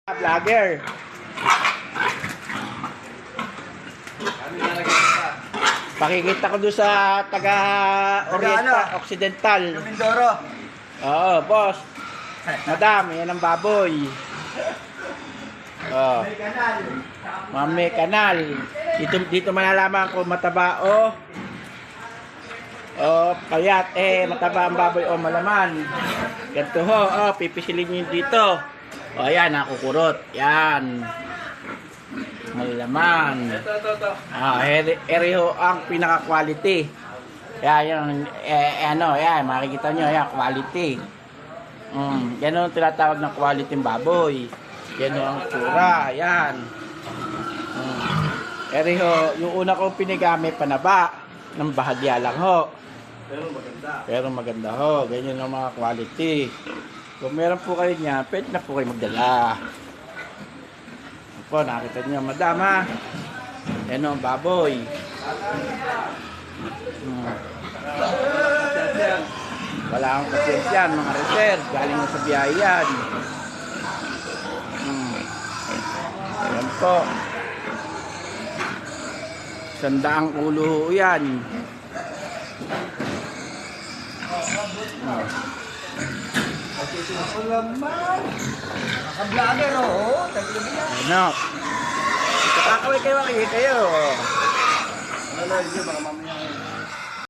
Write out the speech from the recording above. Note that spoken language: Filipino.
Vlogger. Pakikita ko doon sa taga-Oriental, Occidental. Mindoro. Oo, boss. Madam, yan ang baboy. Oh. Mami kanal. Dito malalaman kung mataba o payat. Mataba ang baboy o malaman. Ganito ho. Pipisilin nyo dito. Ayan, nakukurot. Yan. Malaman. Eri ho ang pinaka-quality. Yan, yan, makikita nyo, yan, quality. Yan ang tinatawag ng quality ng baboy. Yan ang tsura, yan. Eri ho, yung una kong pinigamit, panaba, ng bahagya lang ho. Pero maganda ho, ganyan ang mga quality. Kung meron po kayo niya, pwede na po kayo magdala. Po, nakita niyo, madam ha. Yan o, baboy. Wala akong pasensyan, mga reserve. Galing na sa biyayan. Yan po. 100 ulo yan. Ulaman. Naka-vlogger, oo. Taglabi yan. Ano? Kakaway kayo, makikita kayo. Ano, baka mamaya.